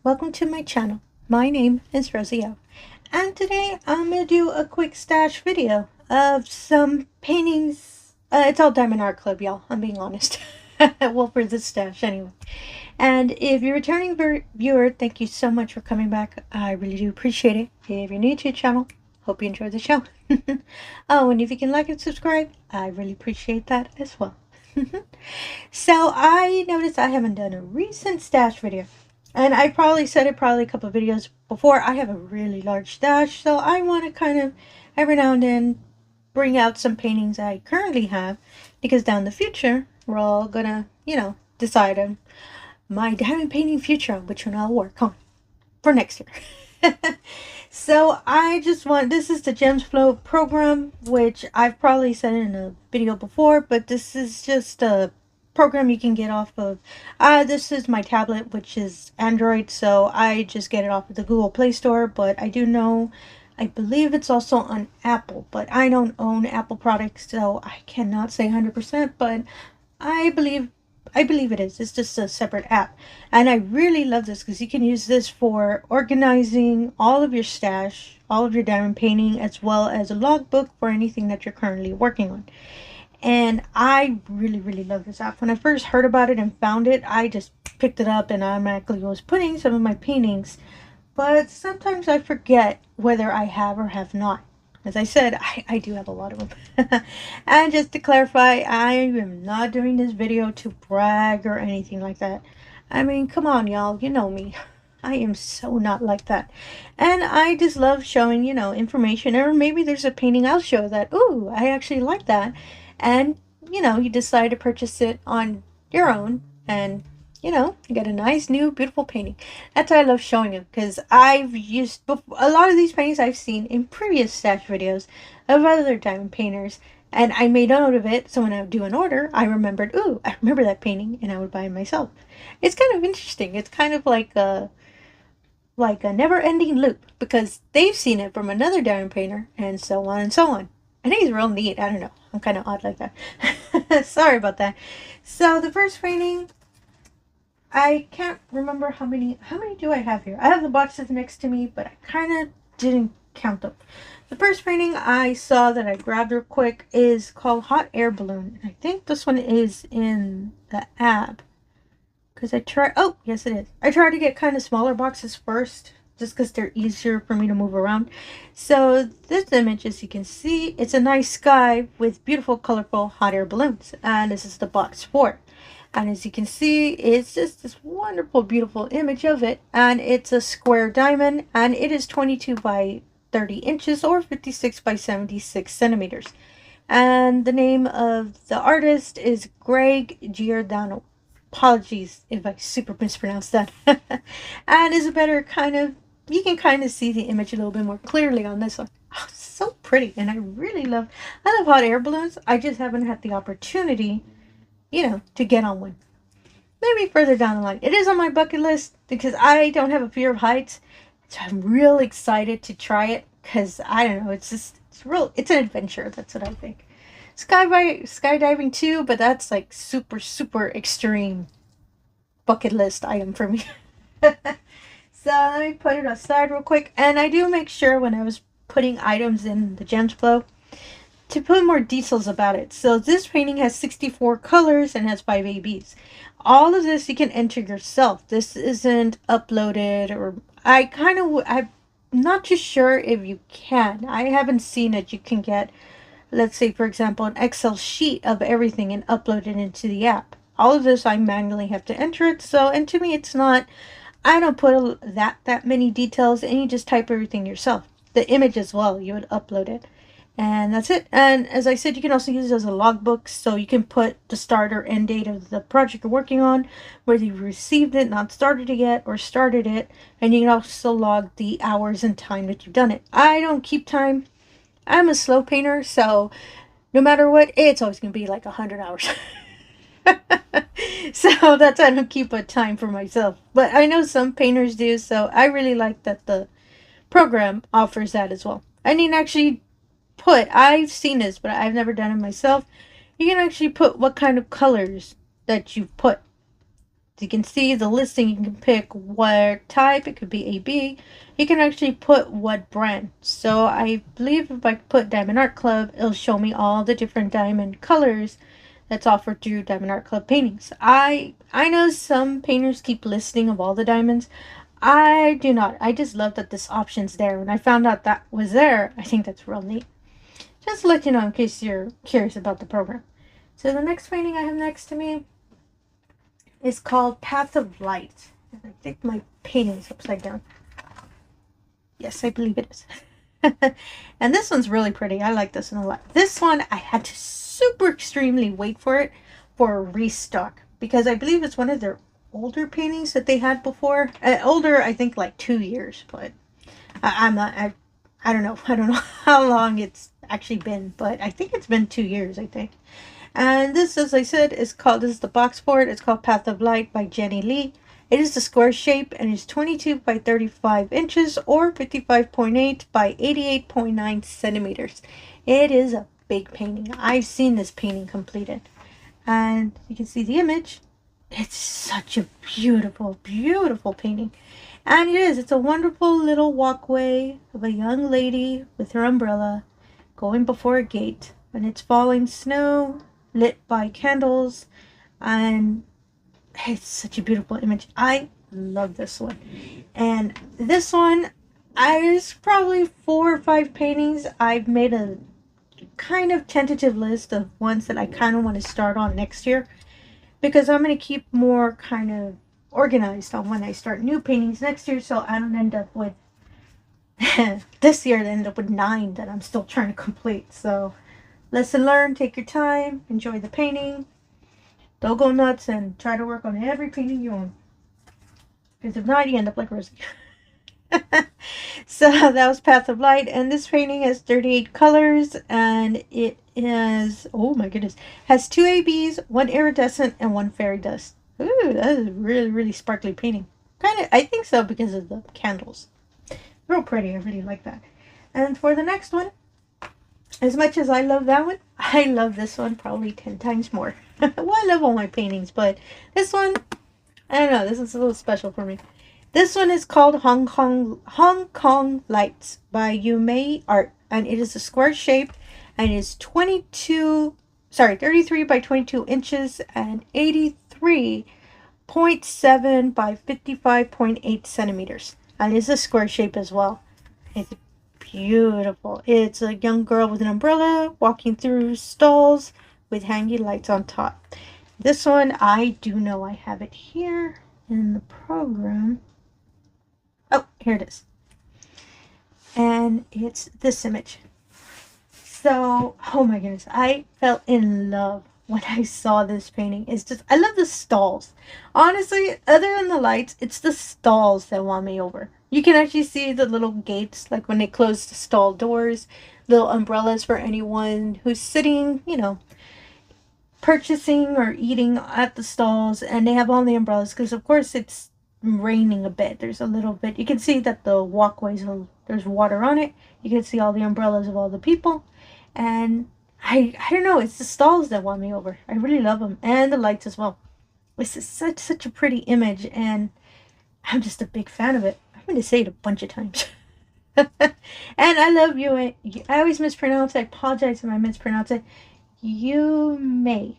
welcome to my channel. My name is Rosy O, and today I'm going to do a quick stash video of some paintings. It's all diamondart y'all, I'm being honest. Well, for this stash anyway. And if you're a returning viewer, thank you so much for coming back. I really do appreciate it. If you're new to the channel, hope you enjoy the show. Oh, and if you can like and subscribe, I really appreciate that as well. So I noticed I haven't done a recent stash video, and I probably said it a couple of videos before. I have a really large stash, so I want to kind of every now and then bring out some paintings I currently have, because down the future we're all gonna decide on my diamond painting future, which one I'll work on for next year. So I just want, this is the Gemsflow program, which I've probably said in a video before, but this is just a program you can get off of, this is my tablet, which is Android, so I just get it off of the Google Play Store, but I do know, I believe it's also on Apple, but I don't own Apple products, so I cannot say 100%, but I believe it is. It's just a separate app. And I really love this because you can use this for organizing all of your stash, all of your diamond painting, as well as a logbook for anything that you're currently working on. And I really love this app. When I first heard about it and found it, I just picked it up and automatically was putting some of my paintings. But sometimes I forget whether I have or have not. As I said, I do have a lot of them. And just to clarify, I am not doing this video to brag or anything like that. I mean, come on, y'all. You know me. I am so not like that. And I just love showing, information. Or maybe there's a painting I'll show that, ooh, I actually like that. And, you decide to purchase it on your own. And you get a nice, new, beautiful painting. That's why I love showing them, because I've used a lot of these paintings I've seen in previous stash videos of other diamond painters, and I made note of it, so when I would do an order, I remembered, ooh, I remember that painting, and I would buy it myself. It's kind of interesting. It's kind of like a never-ending loop, because they've seen it from another diamond painter, and so on and so on. I think it's real neat. I don't know. I'm kind of odd like that. Sorry about that. So the first painting, I can't remember how many do I have here. I have the boxes next to me, but I kind of didn't count them. The first painting I saw that I grabbed real quick is called Hot Air Balloon. I think this one is in the app, because oh, yes it is. I tried to get kind of smaller boxes first, just because they're easier for me to move around. So this image, as you can see, it's a nice sky with beautiful, colorful hot air balloons. And this is the box for it. And as you can see, it's just this wonderful, beautiful image of it. And it's a square diamond. And it is 22 by 30 inches or 56 by 76 centimeters. And the name of the artist is Greg Giordano. Apologies if I super mispronounced that. And is a better kind of, you can kind of see the image a little bit more clearly on this one. Oh, so pretty. And I love hot air balloons. I just haven't had the opportunity, to get on one. Maybe further down the line. It is on my bucket list because I don't have a fear of heights. So I'm real excited to try it, because I don't know, it's an adventure. That's what I think. Skydiving too, but that's like super extreme bucket list item for me. So let me put it aside real quick. And I do make sure when I was putting items in the Gemsflow to put more details about it. So this painting has 64 colors and has 5 ABs. All of this you can enter yourself. This isn't uploaded, or I'm not too sure if you can. I haven't seen it. You can get, let's say for example, an Excel sheet of everything and upload it into the app. All of this I manually have to enter it. So, and to me it's not, I don't put that many details, and you just type everything yourself. The image as well, you would upload it. And that's it. And as I said, you can also use it as a logbook, so you can put the start or end date of the project you're working on, whether you've received it, not started it yet, or started it. And you can also log the hours and time that you've done it. I don't keep time. I'm a slow painter, so no matter what, it's always going to be like 100 hours. So that's why I don't keep a time for myself. But I know some painters do, so I really like that the program offers that as well. I mean, actually I've seen this, but I've never done it myself. You can actually put what kind of colors that you've put. you can see the listing. You can pick what type. It could be AB. You can actually put what brand. So I believe if I put Diamond Art Club, it'll show me all the different diamond colors that's offered through Diamond Art Club paintings. I know some painters keep listing of all the diamonds. I do not. I just love that this option's there. When I found out that was there, I think that's real neat. Just to let you know in case you're curious about the program. So the next painting I have next to me is called Path of Light. And I think my painting is upside down. Yes, I believe it is. And this one's really pretty. I like this one a lot. This one, I had to super extremely wait for it for a restock. Because I believe it's one of their older paintings that they had before. Older, I think like 2 years. But I'm not... I don't know. I don't know how long it's actually been, but I think it's been 2 years, I think. And this, as I said, this is the box for it. It's called Path of Light by Jenny Lee. It is a square shape and is 22 by 35 inches or 55.8 by 88.9 centimeters. It is a big painting. I've seen this painting completed. And you can see the image. It's such a beautiful, beautiful painting. And it's a wonderful little walkway of a young lady with her umbrella going before a gate. And it's falling snow, lit by candles. And it's such a beautiful image. I love this one. And this one, there's probably 4 or 5 paintings. I've made a kind of tentative list of ones that I kind of want to start on next year. Because I'm going to keep more kind of organized on when I start new paintings next year, so I don't end up with this year I end up with 9 that I'm still trying to complete. So lesson learned, take your time, enjoy the painting, don't go nuts, and try to work on every painting you own, because if not, you end up like Rosy. So that was Path of Light, and this painting has 38 colors, and it is, oh my goodness, has 2 ABs, 1 iridescent, and 1 fairy dust. Ooh, that is a really, really sparkly painting. Kind of, I think so because of the candles. Real pretty, I really like that. And for the next one, as much as I love that one, I love this one probably 10 times more. Well, I love all my paintings, but this one, I don't know, this is a little special for me. This one is called Hong Kong Lights by Yumei Art, and it is a square shape, and it is 33 by 22 inches and 83.7 by 55.8 centimeters. And it's a square shape as well. It's beautiful. It's a young girl with an umbrella walking through stalls with hanging lights on top. This one, I do know I have it here in the program. Oh, here it is. And it's this image. So, oh my goodness, I fell in love when I saw this painting. It's just, I love the stalls. Honestly, other than the lights, it's the stalls that won me over. You can actually see the little gates, like when they close the stall doors, little umbrellas for anyone who's sitting, purchasing or eating at the stalls, and they have all the umbrellas because, of course, it's raining a bit. There's a little bit. You can see that the walkways, there's water on it. You can see all the umbrellas of all the people. And I don't know, it's the stalls that won me over. I really love them. And the lights as well. It's just such a pretty image, and I'm just a big fan of it. I'm going to say it a bunch of times. And I love you. I always mispronounce it. I apologize if I mispronounce it. You may.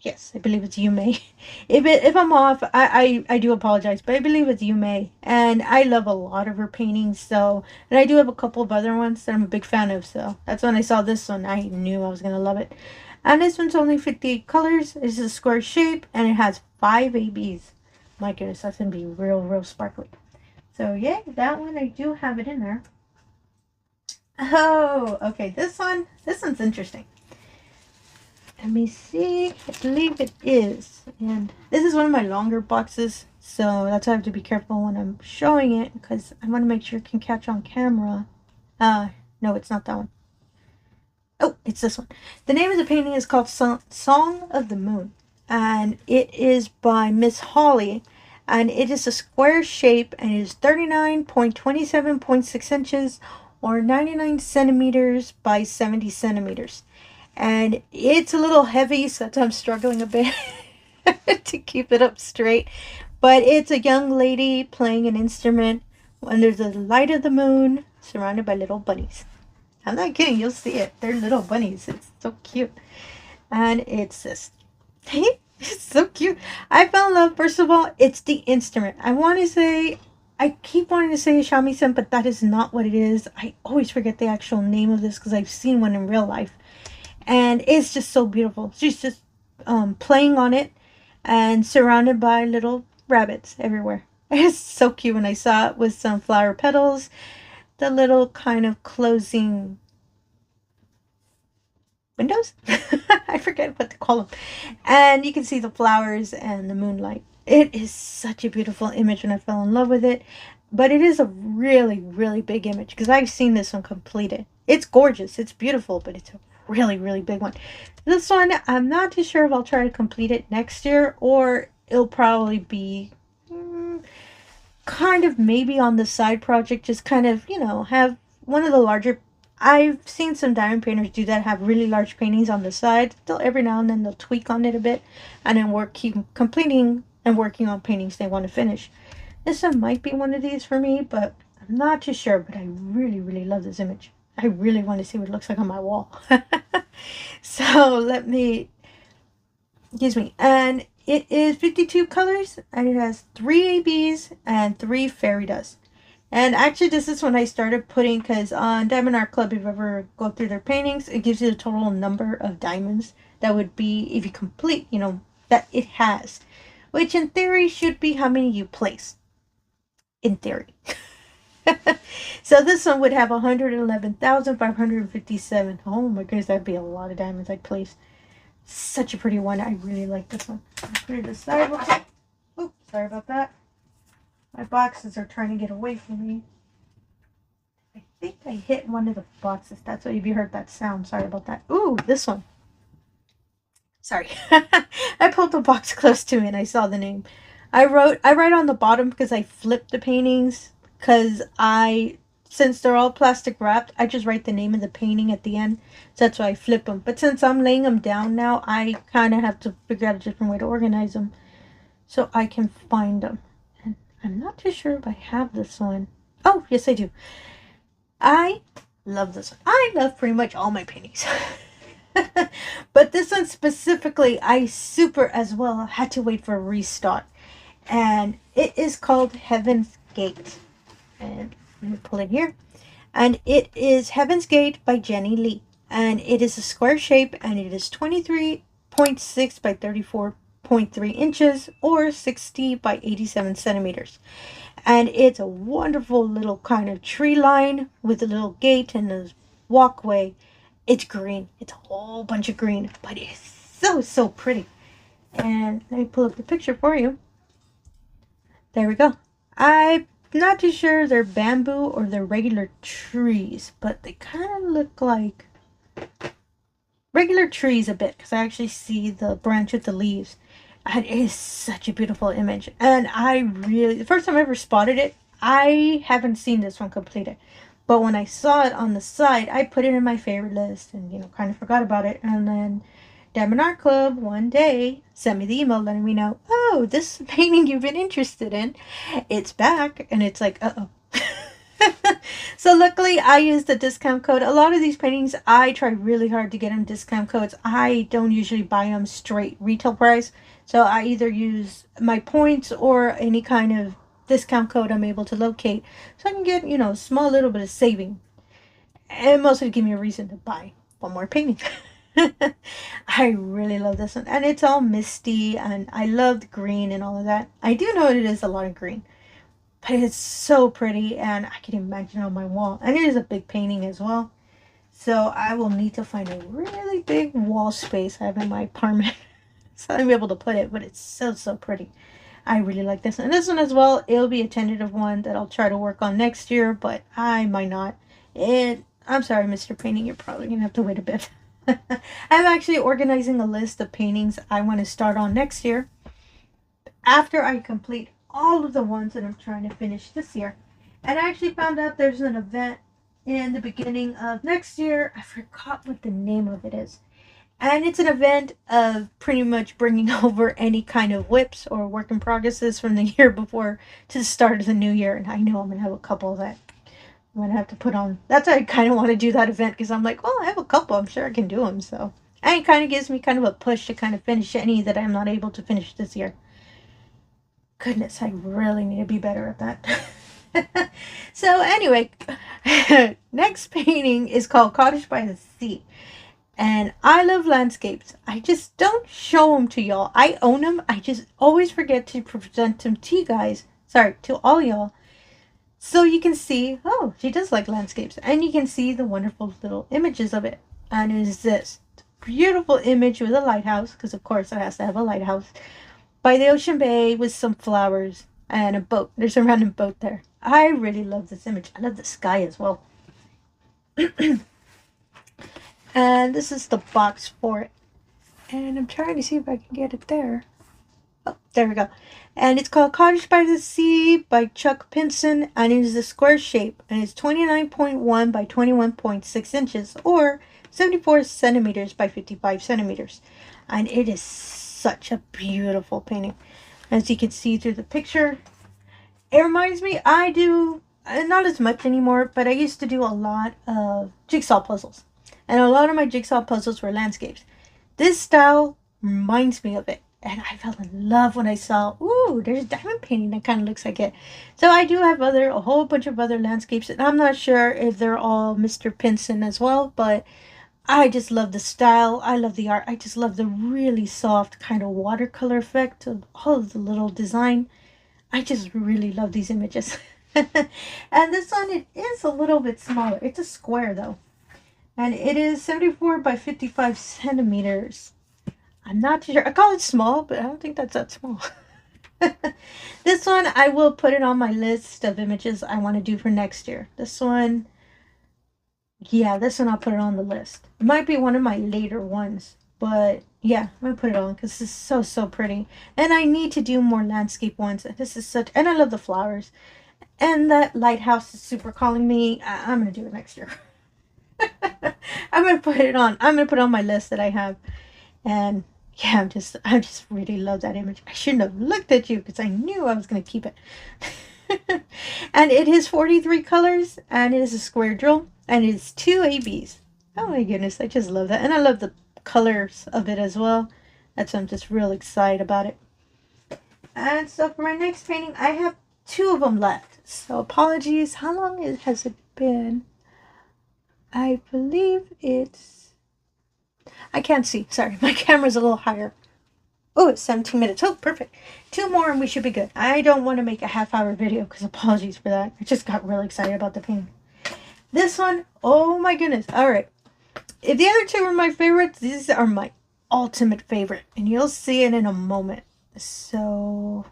Yes, I believe it's you may. If I'm off, I do apologize, but I believe it's you may. And I love a lot of her paintings, so, and I do have a couple of other ones that I'm a big fan of, so that's when I saw this one, I knew I was going to love it. And this one's only 58 colors. It's a square shape, and it has 5 ABs. My goodness, that's going to be real sparkly. So yeah, that one, I do have it in there. Oh, okay, this one's interesting. Let me see. I believe it is. And this is one of my longer boxes, so that's why I have to be careful when I'm showing it, because I want to make sure it can catch on camera. No, it's not that one. Oh, it's this one. The name of the painting is called Song of the Moon, and it is by Miss Holly, and it is a square shape, and it is 39.27.6 inches or 99 centimeters by 70 centimeters. And it's a little heavy, so I'm struggling a bit. to keep it up straight. But it's a young lady playing an instrument under the light of the moon, surrounded by little bunnies. I'm not kidding, you'll see it. They're little bunnies. It's so cute. And it's this. It's so cute. I fell in love, first of all, it's the instrument. I keep wanting to say shamisen, but that is not what it is. I always forget the actual name of this because I've seen one in real life. And it's just so beautiful. She's just playing on it and surrounded by little rabbits everywhere. It's so cute when I saw it with some flower petals, the little kind of closing windows. I forget what to call them. And you can see the flowers and the moonlight. It is such a beautiful image and I fell in love with it. But it is a really, really big image because I've seen this one completed. It's gorgeous. It's beautiful, but it's a really, really big one. This one, I'm not too sure if I'll try to complete it next year or it'll probably be kind of maybe on the side project. Just kind of, have one of the larger... I've seen some diamond painters do that, have really large paintings on the side. They'll every now and then they'll tweak on it a bit and then keep completing and working on paintings they want to finish. This one might be one of these for me, but I'm not too sure. But I really, really love this image. I really want to see what it looks like on my wall. So excuse me. And it is 52 colors and it has 3 ABs and 3 fairy dust. And actually, this is when I started putting, because on diamondartclub, if you ever go through their paintings, it gives you the total number of diamonds that would be if you complete, that it has. Which in theory should be how many you place. In theory. So this one would have 111,557. Oh my goodness, that'd be a lot of diamonds I'd place. Such a pretty one. I really like this one. I'll put it aside. Oh, sorry about that. My boxes are trying to get away from me. I think I hit one of the boxes. That's why you heard that sound. Sorry about that. Ooh, this one. Sorry. I pulled the box close to me and I saw the name. I write on the bottom because I flipped the paintings. Because since they're all plastic wrapped, I just write the name of the painting at the end. So that's why I flip them. But since I'm laying them down now, I kind of have to figure out a different way to organize them. So I can find them. I'm not too sure if I have this one. Oh, yes, I do. I love this one. I love pretty much all my paintings. But this one specifically, I super as well had to wait for a restock. And it is called Heaven's Gate. And let me pull it here. And it is Heaven's Gate by Jenny Lee. And it is a square shape and it is 23.6 by 34.3 inches or 60 by 87 centimeters. And it's a wonderful little kind of tree line with a little gate and a walkway. It's green. It's a whole bunch of green, but it's so pretty. And let me pull up the picture for you. There we go. I'm not too sure they're bamboo or they're regular trees, but they kind of look like regular trees a bit because I actually see the branch with the leaves. And it is such a beautiful image. And the first time I ever spotted it, I haven't seen this one completed. But when I saw it on the side, I put it in my favorite list and, kind of forgot about it. And then diamonddartclub one day sent me the email letting me know, oh, this painting you've been interested in, it's back. And it's like, uh-oh. So luckily I used the discount code. A lot of these paintings, I try really hard to get them discount codes. I don't usually buy them straight retail price. So I either use my points or any kind of discount code I'm able to locate. So I can get, a small little bit of saving. And mostly to give me a reason to buy one more painting. I really love this one. And it's all misty and I love the green and all of that. I do know it is a lot of green. But it's so pretty and I can imagine it on my wall. And it is a big painting as well. So I will need to find a really big wall space I have in my apartment. So I'll be able to put it. But it's so pretty. I really like this one. And this one as well, it'll be a tentative one that I'll try to work on next year. But I might not. I'm sorry, Mr. Painting. You're probably going to have to wait a bit. I'm actually organizing a list of paintings I want to start on next year. After I complete all of the ones that I'm trying to finish this year. And I actually found out there's an event in the beginning of next year. I forgot what the name of it is. And it's an event of pretty much bringing over any kind of whips or work in progresses from the year before to the start of the new year. And I know I'm going to have a couple that I'm going to have to put on. That's why I kind of want to do that event, because I'm like, well, I have a couple. I'm sure I can do them. So, and it kind of gives me kind of a push to kind of finish any that I'm not able to finish this year. Goodness, I really need to be better at that. So anyway, next painting is called Cottage by the Sea. And I love landscapes. I just don't show them to y'all. I own them. I just always forget to present them to you guys. Sorry, to all y'all. So you can see, oh, she does like landscapes. And you can see the wonderful little images of it. And it is this beautiful image with a lighthouse, because of course it has to have a lighthouse, by the ocean bay with some flowers and a boat. There's a random boat there. I really love this image. I love the sky as well. And this is the box for it. And I'm trying to see if I can get it there. Oh, there we go. And it's called Cottage by the Sea by Chuck Pinson. And it is a square shape. And it's 29.1 by 21.6 inches. Or 74 centimeters by 55 centimeters. And it is such a beautiful painting. As you can see through the picture. It reminds me, I do, not as much anymore, but I used to do a lot of jigsaw puzzles. And a lot of my jigsaw puzzles were landscapes. This style reminds me of it. And I fell in love when I saw, ooh, there's diamond painting that kind of looks like it. So I do have a whole bunch of other landscapes. And I'm not sure if they're all Mr. Pinson as well. But I just love the style. I love the art. I just love the really soft kind of watercolor effect of all of the little design. I just really love these images. And this one, it is a little bit smaller. It's a square though. And it is 74 by 55 centimeters. I'm not too sure. I call it small, but I don't think that's that small. This one, I will put it on my list of images I want to do for next year. This one, yeah, this one I'll put it on the list. It might be one of my later ones. But yeah, I'm going to put it on because this is so, so pretty. And I need to do more landscape ones. This is such, and I love the flowers. And that lighthouse is super calling me. I'm going to do it next year. I'm going to put it on. I'm going to put it on my list that I have. And yeah, I just really love that image. I shouldn't have looked at you because I knew I was going to keep it. And it is 43 colors. And it is a square drill. And it is 2 ABs. Oh my goodness. I just love that. And I love the colors of it as well. That's why I'm just real excited about it. And so for my next painting, I have 2 of them left. So apologies. How long has it been? I believe it's... I can't see. Sorry, my camera's a little higher. Oh, it's 17 minutes. Oh, perfect. 2 more and we should be good. I don't want to make a half-hour video because apologies for that. I just got really excited about the painting. This one, oh my goodness. All right. If the other 2 are my favorites, these are my ultimate favorite. And you'll see it in a moment. So,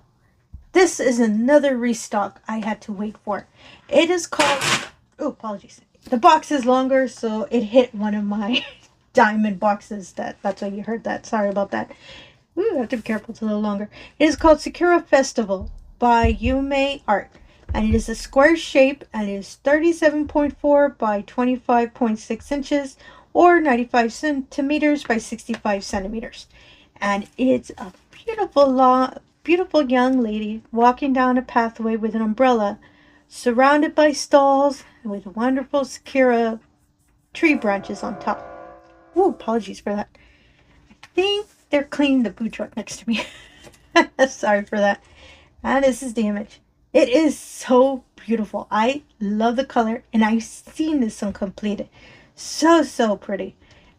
this is another restock I had to wait for. It is called... Oh, apologies. The box is longer, so it hit one of my diamond boxes. That's why you heard that. Sorry about that. Ooh, I have to be careful. It's a little longer. It is called Sakura Festival by Yume Art. And it is a square shape. And it is 37.4 by 25.6 inches. Or 95 centimeters by 65 centimeters. And it's a beautiful young lady walking down a pathway with an umbrella, surrounded by stalls with wonderful Sakura tree branches on top. Ooh, apologies for that. I think they're cleaning the food truck next to me. Sorry for that. And this is the image. It is so beautiful. I love the color, and I've seen this one completed. So pretty.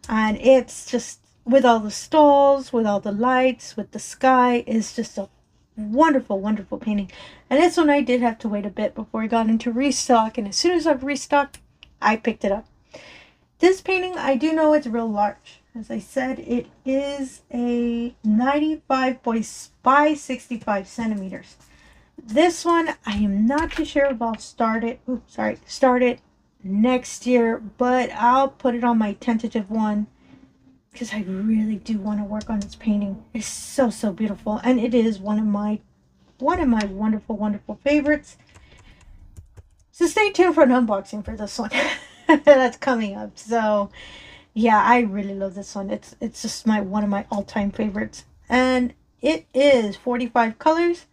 And it's just with all the stalls, with all the lights, with the sky, it's just a wonderful painting. And this one I did have to wait a bit before I got into restock, and as soon as I've restocked, I picked it up. This painting, I do know it's real large. As I said, it is a 95 by 65 centimeters. This one, I am not too sure if I'll start it next year, but I'll put it on my tentative one because I really do want to work on this painting. It's so beautiful, and it is one of my wonderful favorites. So stay tuned for an unboxing for this one. That's coming up. So Yeah, I really love this one. It's just my one of my all-time favorites. And it is 45 colors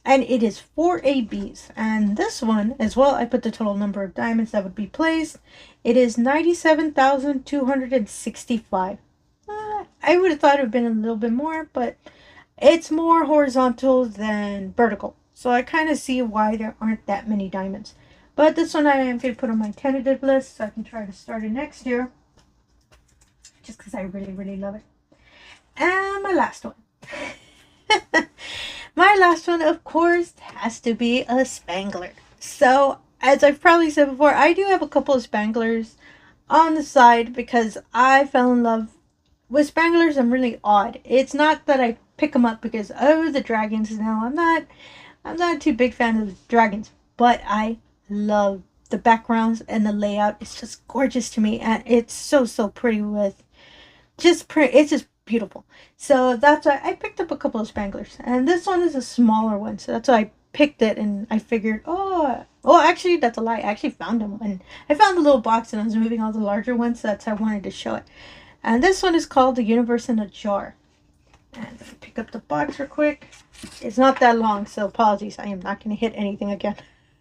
and it is 4 ABs. And this one as well, I put the total number of diamonds that would be placed. It is 97,265. I would have thought it would have been a little bit more, but it's more horizontal than vertical. So I kind of see why there aren't that many diamonds. But this one I am going to put on my tentative list so I can try to start it next year. Just because I really, really love it. And my last one. My last one, of course, has to be a spangler. So, as I've probably said before, I do have a couple of spanglers on the side because I fell in love with spanglers. I'm really odd. It's not that I pick them up because, oh, the dragons. No, I'm not too big fan of the dragons. But I love the backgrounds and the layout. It's just gorgeous to me. And it's so, so pretty with it's just beautiful. So that's why I picked up a couple of spanglers, and this one is a smaller one, so that's why I picked it. And I figured, actually that's a lie, I actually found them, and I found the little box and I was moving all the larger ones, so that's how I wanted to show it. And this one is called The Universe in a Jar. And let me pick up the box real quick. It's not that long, so apologies, I am not going to hit anything again.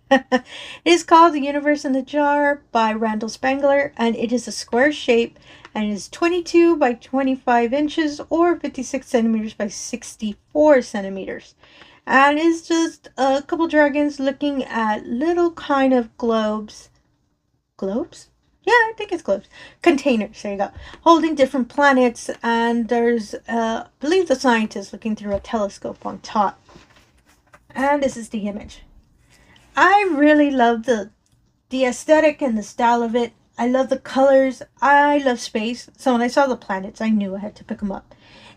It is called The Universe in a Jar by Randall Spangler, and it is a square shape, and it is 22 by 25 inches or 56 centimeters by 64 centimeters. And it's just a couple dragons looking at little kind of globes. Globes? Yeah, I think it's globes. Containers, there you go. Holding different planets, and there's, I believe, the scientist looking through a telescope on top. And this is the image. I really love the aesthetic and the style of it. I love the colors. I love space. So when I saw the planets, I knew I had to pick them up.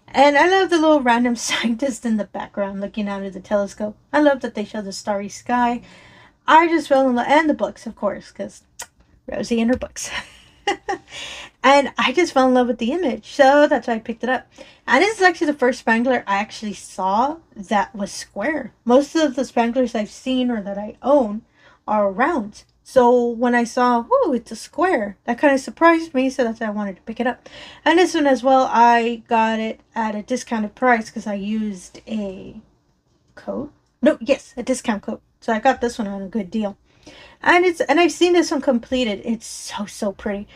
And I love the little random scientist in the background looking out of the telescope. I love that they show the starry sky. I just fell in love. And the books, of course, because Rosie and her books. And I just fell in love with the image. So that's why I picked it up. And this is actually the first spangler I actually saw that was square. Most of the spanglers I've seen or that I own are round. So when I saw, whoa, it's a square, that kind of surprised me. So that's why I wanted to pick it up. And this one as well, I got it at a discounted price because I used a code. No, yes, a discount code. So I got this one on a good deal. And I've seen this one completed. It's so, so pretty.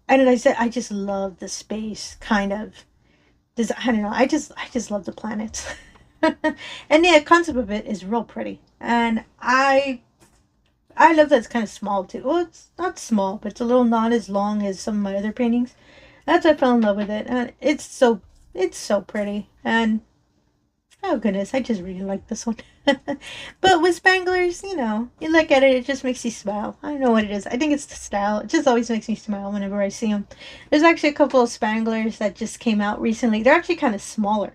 And as I said, I just love the space kind of. I don't know. I just love the planets. And the concept of it is real pretty. And I love that it's kind of small too. Well, it's not small, but it's a little not as long as some of my other paintings. That's why I fell in love with it. And it's so pretty. And oh goodness, I just really like this one. But with spanglers, you look at it, it just makes you smile. I don't know what it is. I think it's the style. It just always makes me smile whenever I see them. There's actually a couple of spanglers that just came out recently. They're actually kind of smaller.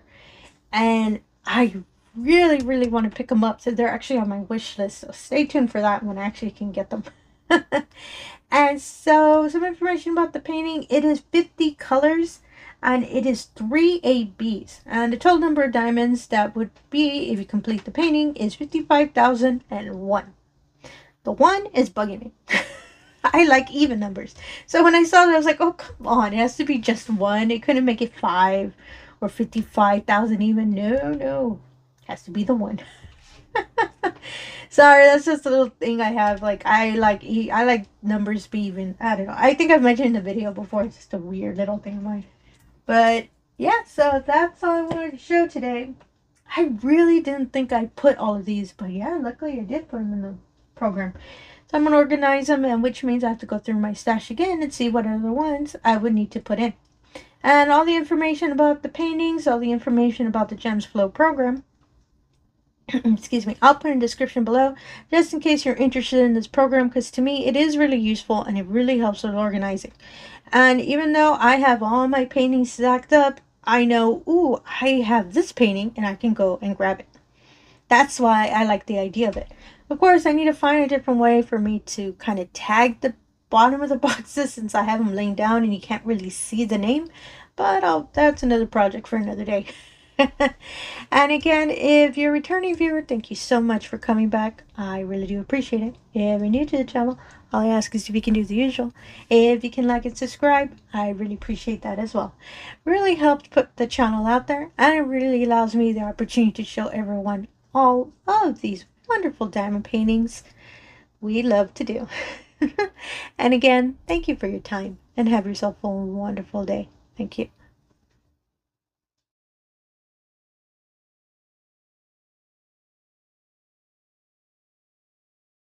And I really, really want to pick them up. So they're actually on my wish list. So stay tuned for that when I actually can get them. And so some information about the painting. It is 50 colors. And it is 3 ABs. And the total number of diamonds that would be, if you complete the painting, is 55,001. The 1 is bugging me. I like even numbers. So when I saw that, I was like, oh, come on. It has to be just 1. It couldn't make it 5 or 55,000 even. No. It has to be the 1. Sorry, that's just a little thing I have. I like numbers be even. I don't know. I think I've mentioned in the video before. It's just a weird little thing of mine. But yeah, so that's all I wanted to show today. I really didn't think I'd put all of these, but yeah, luckily I did put them in the program. So I'm going to organize them, and which means I have to go through my stash again and see what other ones I would need to put in. And all the information about the paintings, all the information about the Gemsflow program, excuse me, I'll put in the description below, just in case you're interested in this program, because to me it is really useful and it really helps with organizing. And even though I have all my paintings stacked up, I know, ooh, I have this painting and I can go and grab it. That's why I like the idea of it. Of course, I need to find a different way for me to kind of tag the bottom of the boxes since I have them laying down and you can't really see the name. But that's another project for another day. And again, if you're a returning viewer, thank you so much for coming back. I really do appreciate it. If you're new to the channel, All I ask is if you can do the usual. If you can like and subscribe, I really appreciate that as well. Really helps put the channel out there, and it really allows me the opportunity to show everyone all of these wonderful diamond paintings we love to do. And again, thank you for your time, and have yourself a wonderful day. Thank you.